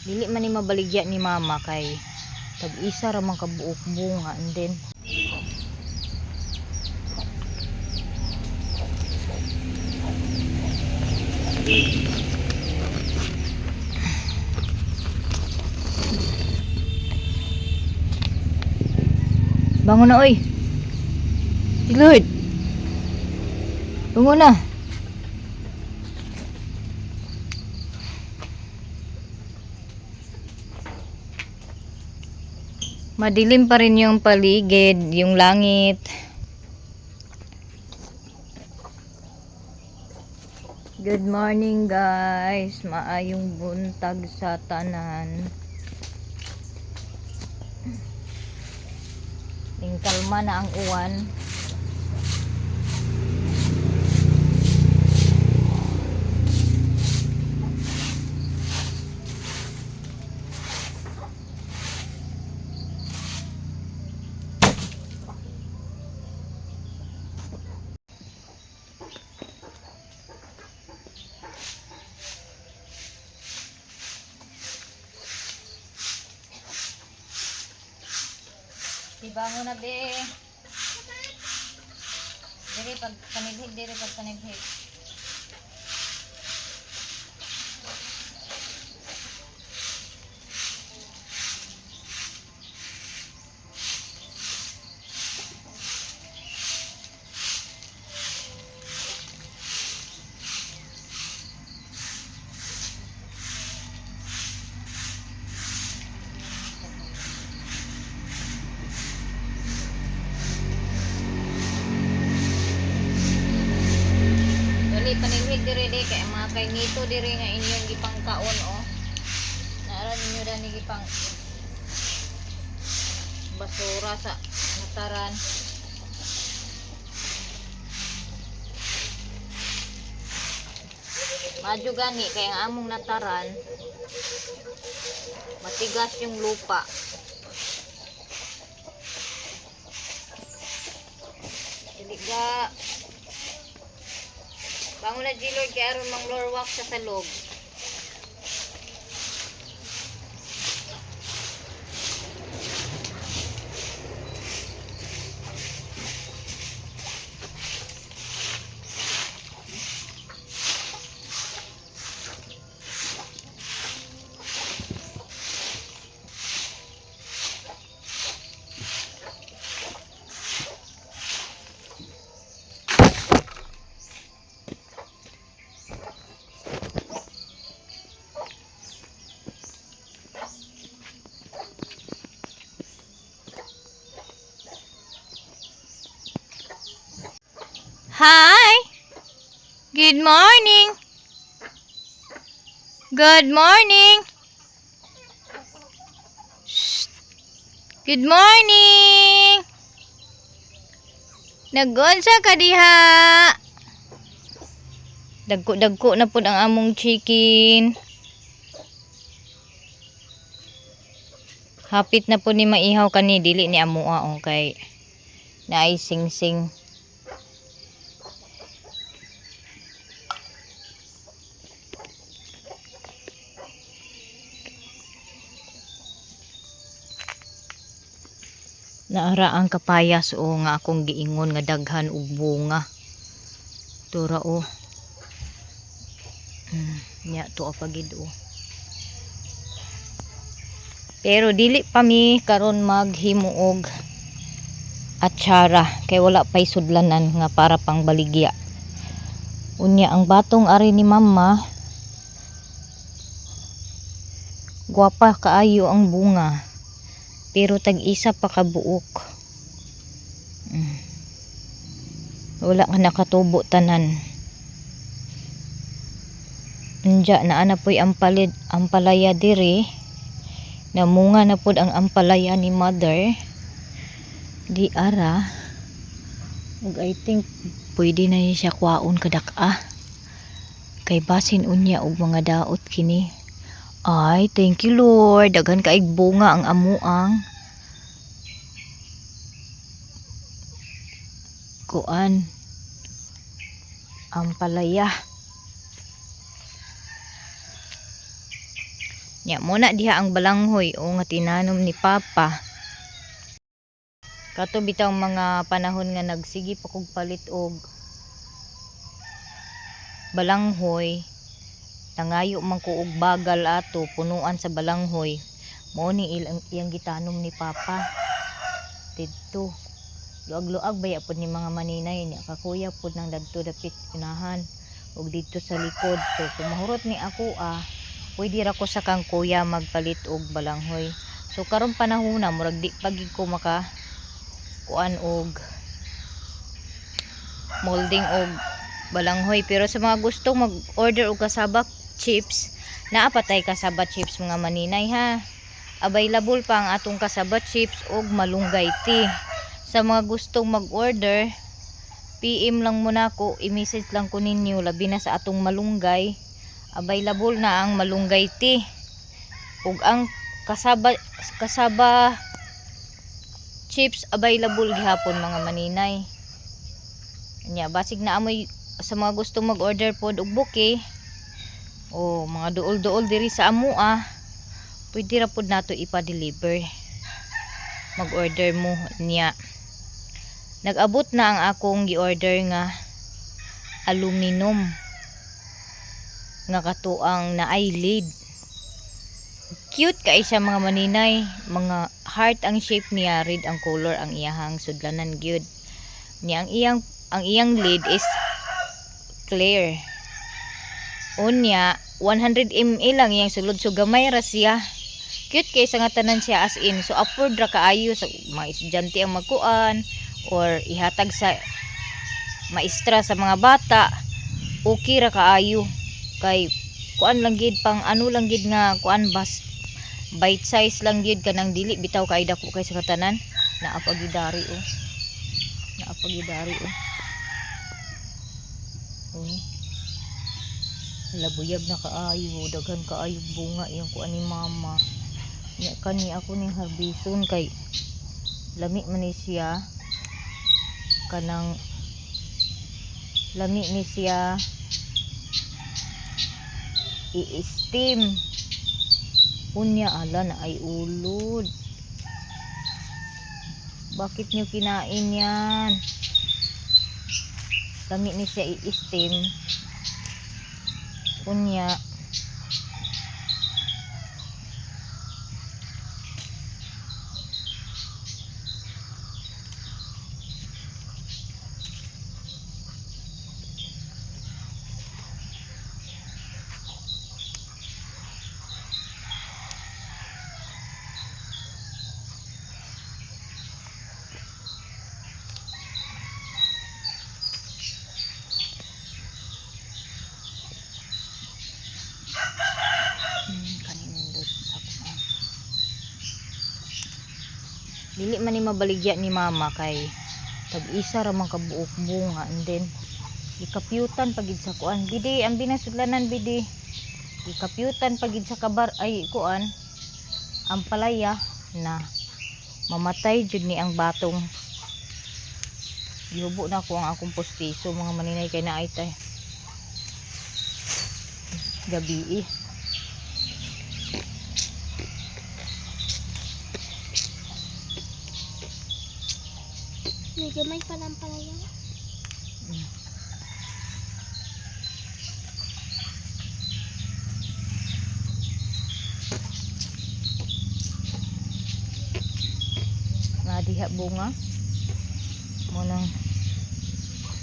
Dili man ni mabaligya ni mama kay tag-isa ra man kabuok bunga, and then bangon na oy. Lord. Bangon na. Madilim pa rin yung paligid, yung langit. Good morning guys. Maayong buntag sa tanan. Kalma na ang uwan. Bangon na be. Diri pag panibhig. Paninghig diri kay mga kay nito diri nga inyong gipangkaon naaran ninyo dani gipang basura sa nataran. Madyo gani kay ang among nataran matigas yung lupa. Diliga bangon na G-Lord kaya aron mang lorwak sa salog. Hi! Good morning! Good morning! Shh. Good morning! Nagunsa ka diha? Dagko na pud ang among chicken. Hapit na pud ni maihaw kani dili ni amoa kay naay sing-sing. Naara ang kapayas nga akong giingon nga daghan og bunga. Tura nya to apagid Pero dili pa mi karon maghimuog atsara kay wala pay sudlanan nga para pang baligya. Unya ang batong ari ni mama gwapa kaayo ang bunga. Pero tag-isa pa kabuok. Wala nga nakatubo tanan. Anja na ana po'y ampalaya diri. Namunga na pud ang ampalaya ni mother. Di ara. Ug I think pwede na siya kwaon kadak-a. Kay basin unya og mga daot kini. Ay, thank you Lord. Daghan kaig bunga ang amuang. Kuan. Ampalaya. Nya muna diha ang balanghoy o nga tinanom ni Papa. Kato bitaw mga panahon nga nagsigi pa kog palit og balanghoy. Nangayo man ko og bagal ato punuan sa balanghoy. Mao ni iyang gitanom ni Papa. Didto. Luag-luag baya pod ni mga maninay niya kakuya pod nang dagto dapit inahan og didto sa likod. So kung mahurot ni ako pwede ra ko sa kang kuya magpalit og balanghoy. So karon panahon na murag di pagig ko maka kuan og molding og balanghoy, pero sa mga gustong mag-order og kasaba chips, naa patay kasaba chips mga maninay ha. Available pa ang atong kasaba chips og malunggay tea. Sa mga gustong mag-order, PM lang muna ko, i-message lang ko ninyo labi na sa atong malunggay. Available na ang malunggay tea. Ug ang kasaba chips available gihapon mga maninay. Nya basig na amoy sa mga gustong mag-order pod og bouquet o mga duol-duol diri sa amoa, pwede ra pod nato ipa-deliver. Mag-order mo niya. Nag-abot na ang akong gi-order nga aluminum nga katuang na ay lid. Cute kay siya mga maninay, mga heart ang shape niya, red ang color ang iyahang sudlanan gyud. Niya ang iyang lid is clear. Unya 100 ml lang iyang sulod, so gamay ra siya. Cute kay sa nga tanan siya as in. So upward ra kaayo sa mga estudyante ang magkuan or ihatag sa maestra sa mga bata. Okay ra kaayo kay kuan lang gid pang ano lang gid nga kuan bite size lang gid kanang dili bitaw kay dako kay sa katanan. Naapagidari oh. Naapagidari oh. Oh. Labuyag na kaayo, daghan kaayo bunga yung kuan ni mama. Nya kani ako ning harbison kay lami man ni siya. Kanang lami ni siya i-steam. Unya ala na ay ulod. Bakit nyo kinain yan? Lami ni siya i-steam. Unya dili man ni mabaligya ni mama kay tag-isa ra man kabuok bunga, and then ikapyutan pagid sa kuan bidi ang binasudlanan bidi ikapyutan pagid sa kabar ay kuan ang palaya na mamatay jud ni ang batong. Yubo na ko ang akong postiso mga maninay kay naay tay gabi May gamay pa lang pala yan. diha bunga mo nang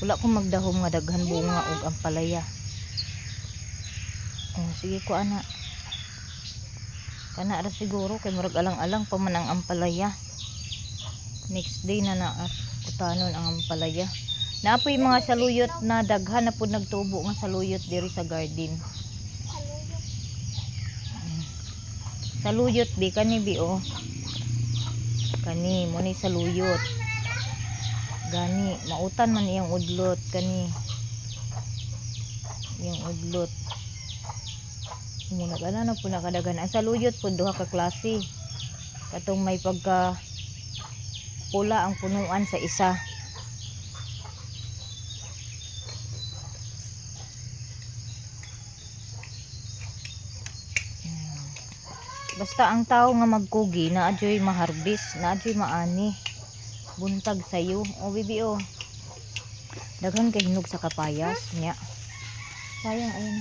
wala ko magdahom nga daghan bunga ug ang palaya. Sige ko ana kana ra siguro kay murag alang-alang pa man ang ampalaya. Next day na utanon ang ampalaya. Naapoy mga saluyot na daghan na pud nagtubo nga saluyot diri sa garden. Saluyot bi kani bi oh. Kani mo ni saluyot. Gani mautan man iyang udlot kani. Iyang udlot. Muna kana na po nakadagan. Ang saluyot po duha ka klase. Katong may pagka pula ang punuan sa isa. Basta ang tao nga magkugi na adyoy maharbis, na adyoy maani. Buntag sayo. O bibi o. Daghan kay hinog sa kapayas nya. Sayang ayun.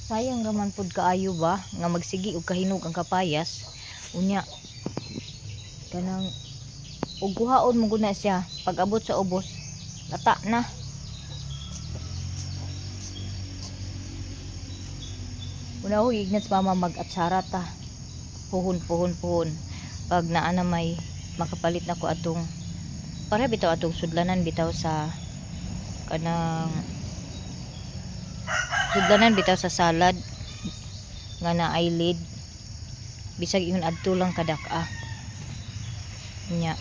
Sayang raman pud kaayo ba nga magsigi og kahinog ang kapayas. Unya kanang ug kuhaon mo gud na siya pag abot sa ubos. Lata na. Una ho ignas mama mag-atsara ta. Puhon. Pag naa na may makapalit na ko atong para bitaw atong sudlanan bitaw sa kanang sudlanan bitaw sa salad nga na eyelid bisag ingon adto lang kadak-a nya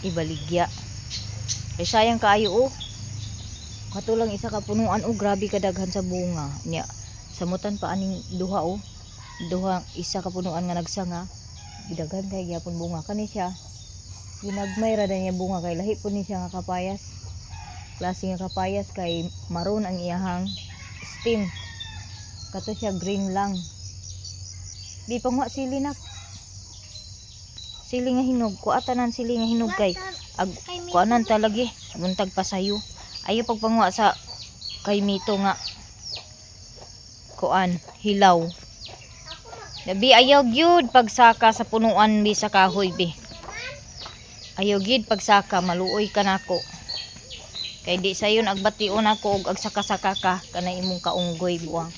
ibaligya kay sayang kaayo oh katulang isa ka punuan oh grabe kadaghan sa bunga nya samutan pa aning duha oh duha isa ka punuan nga nagsanga gidaghan kay gyapon bunga kani siya ginagmay ra niya bunga kay lahi po ni siya nga kapayas klase nga kapayas kay maroon ang iyahang stem kato siya green lang di pa nga sili na sili nga hinog kuatanan sili nga hinog kay kuanan talagi buntag pasayo ayo pagpangwa sa kay mito nga kuan hilaw nabi ayaw gyud pagsaka sa punuan bi sa kahoy bi ayaw gid pagsaka maluoy ka nako kay di sayon agbation ako og agsaka-saka ka kana imong kaunggoy buang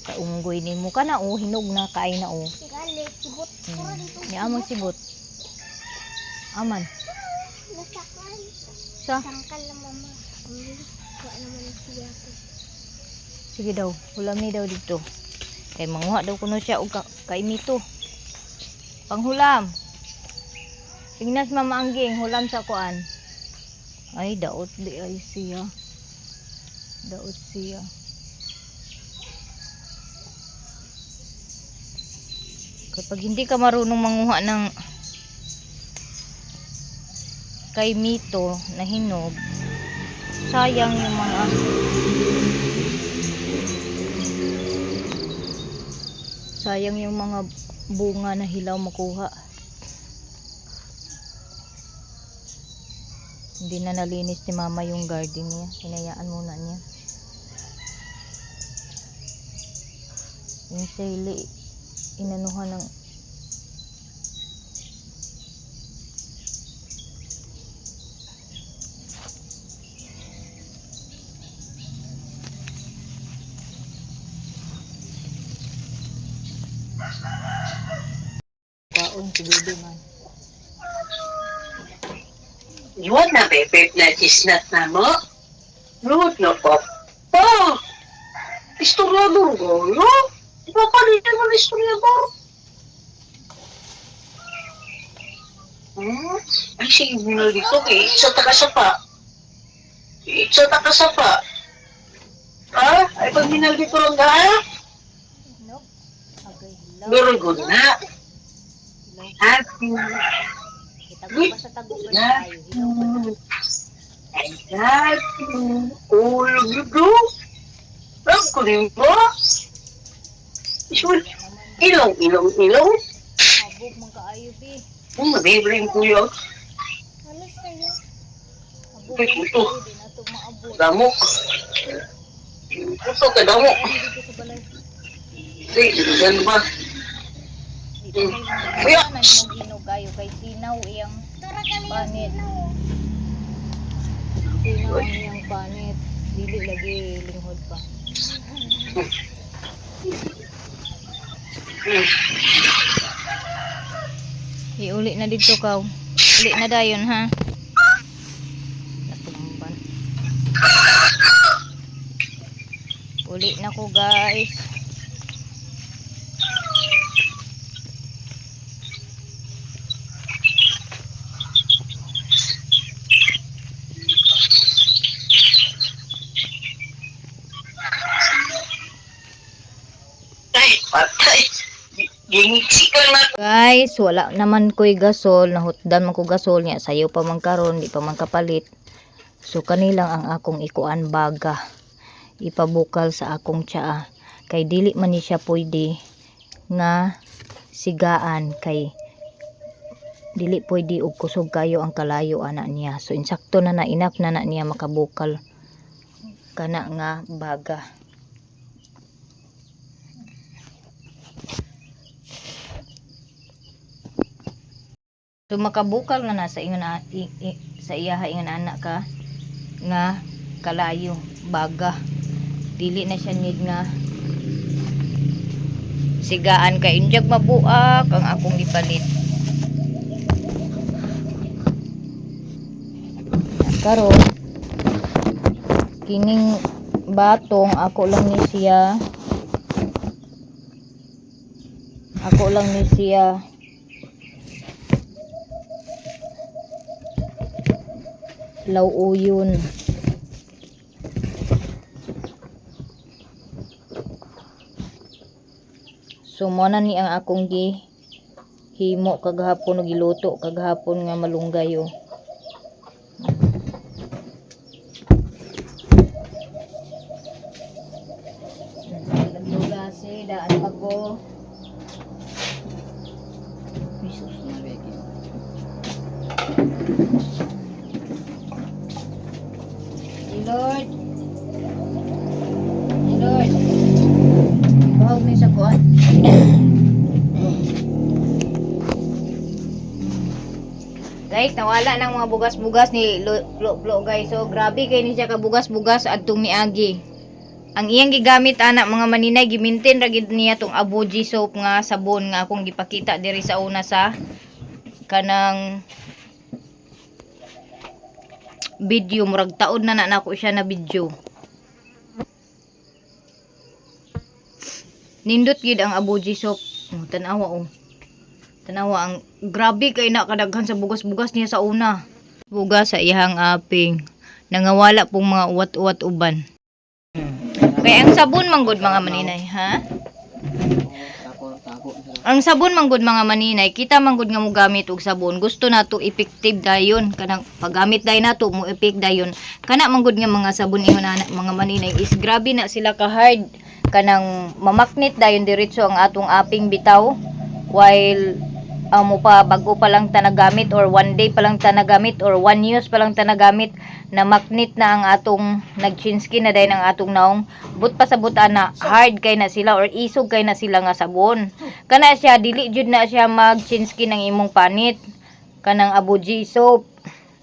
kaunggoy nimo kana o hinog na kaay na o Gali, sibot. ni among sibot aman Nasakan. sa Sangkal na mama. Kuha naman siya. sige daw hulami daw dito kay manguha daw kuno siya og kaimito panghulam tingnas mama angging hulam sa kuan ay daot di ay siya daot siya kapag hindi ka marunong manguha ng kay mito na hinog sayang yung mga bunga na hilaw makuha hindi na nalinis ni mama yung garden niya hinayaan muna niya yung sili inanuhan ng kaon si Bibi man Yun na bebe na chisnat na mo. Root na po. Oh! Istoryador ko, no? Ipapalitan mo na istoryador. Ay, sige mo na dito. Isa takasapa. Isa takasapa. Ah? Ay, pag minal dito lang ka, ha? no agay hilaw Very good na. Ha? kita pa sa tago ba tayo hilaw pa na Ay, God. Oh, you do? Love ko rin po. Ilaw. habog man kaayo bi Mabibring ko yun. Ano sa'yo? habog Ay, man ito. kaayo di na ito maabot Damok. Ito ka damok. ay dito sa balay Ay, gan ba? di pa may Kuya. na mo ginog ayo kay sinaw iyang Tara kali panit sinaw ang iyang panit dili lagi linghod pa iuli na dito kaw uli na dayon ha natumban uli na ko guys Ay, patay. Gingiksi ka na. guys wala naman ko'y gasol nahutdan man ko gasol niya sayo pa man karon di pa man kapalit so kanilang ang akong ikuan baga ipabukal sa akong tsaa kay dili man ni siya pwede nga sigaan, kay dili pwede og kusog kayo ang kalayo ana niya. So insakto na na, enough na na niya makabukal kana nga baga. So makabukal na sa ingon sa iyaha ingon anak ka nga kalayo baga, dili na siya need nga sigaan, kay injag mabuak ang akong gipalit. Karon kining batong ako lang ni siya lawuyon. So mo na ni ang akong himo kagahapon o giluto kagahapon nga malunggay o. Lagdugasi daan ako. Jesus na beki. Lord. Bahog ni sa kuan. Guys, nawala ng mga bugas-bugas ni Lo guys. So grabe kay ni siya ka bugas-bugas adtong miagi. Ang iyang gigamit anak mga maninay, gimintin ra gid niya tong Abuji soap nga sabon nga akong gipakita diri sa una sa kanang video. Murag taon na nako siya na video. Nindot gid ang Abuji soap. Tanawa ang grabe kay na kadaghan sa bugas-bugas niya sa una. Bugas sa iyang aping. Nangawala pong mga uwat-uwat uban. Kaya ang sabon manggod mga maninay, ha? Ang sabon manggod mga maninay, kita manggod nga mo gamit og sabon. Gusto nato effective dayon, kanang paggamit day nato mo effect dayon. Kana manggod nga mga sabon ingon na mga maninay is grabe na sila ka hard, kanang mamaknit dayon diretso ang atong aping bitaw, while mo pa bago pa lang tanagamit or one day pa lang tanagamit or 1 use pa lang tanagamit na maknit na ang atong nag-chinskin na dayon ang atong naong but pa sa buta na hard kay na sila or isog kay na sila nga sabon. Kana siya dili jud na siya mag-chinskin ng imong panit kanang Abuji soap,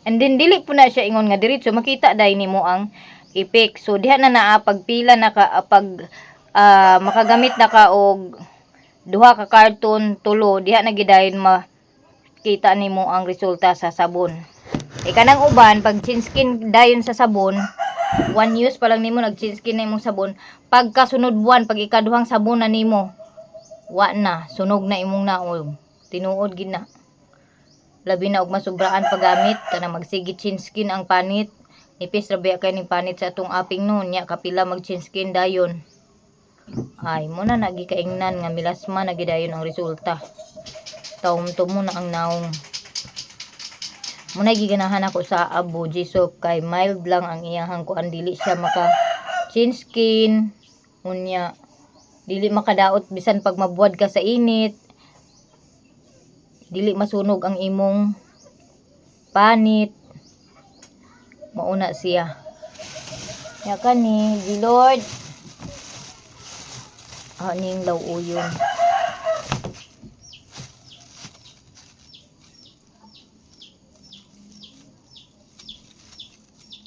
and then dili po na siya ingon nga diretso makita dai nimo ang effect. So diha na naa pagpila na ka makagamit na ka og duha ka karton tulo, diha na gidayon makita nimo ang resulta sa sabon. Kanang uban pag chinskin dayon sa sabon, 1 use pa lang nimo nag-chinskin na imong sabon, pagka sunod buwan pag ikaduhang sabon na nimo wa na, sunog na imong naog, tinuod gid na. Labi na og masubraan paggamit kana magsigit chinskin ang panit, nipis ra biya kay ning panit sa atong aping noon nya kapila mag-chinskin dayon. Ay mo na nagikaingnan nga milasma na gidayon ang resulta. Taom-tumo na ang naong. Muna giganahan ako sa Abuji soap kay mild lang ang iyahang kuan, dili siya maka chinskin unya, dili makadaot bisan pag mabuwad ka sa init, dili masunog ang imong panit. Mauna siya ya kani Lord ning lawuyon.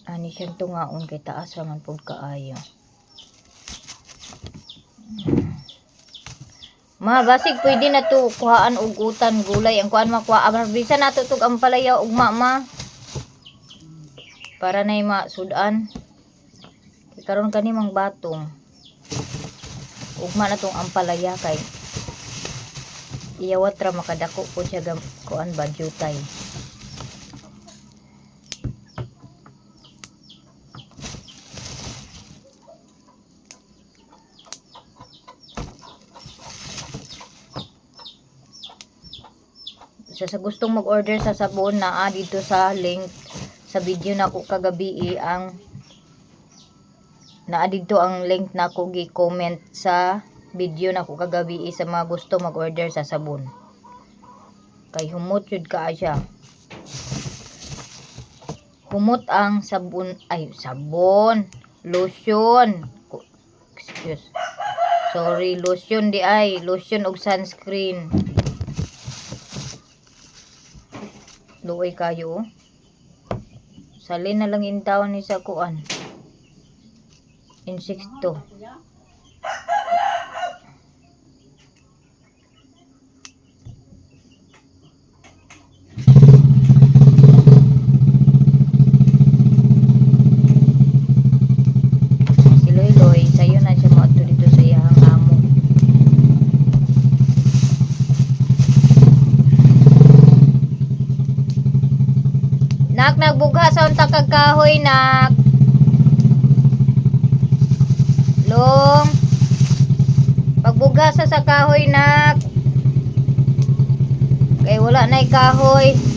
Ani siyang tungaon kay taas raman pud kaayo. Basig pwede na to kuhaan og utan gulay ang kuan makuha bisan nato tug ampalaya ug mama para nay masudan. Karon kani mang batong ugma na tong ampalaya kay iyawat ra makadako po siya kuan ba jutay. So, sa gustong mag-order sa sabon na dito sa link sa video na ko kagabi ang naa dito ang link na ako gi-comment sa video na ko kagabi sa mga gusto mag-order sa sabon. Kay humot jud ka siya. Humot ang sabon, lotion. Excuse. Sorry, lotion di ay, lotion og sunscreen. Luoy kayo. Salin na lang in town ni sa kuan. Insekto. Si Loy, sayo na siya mo dito sa iyang amo. Nak, nagbugha sa unta kag kahoy, nak. Long. Pagbugha sa kahoy, nak. Kay wala na kahoy.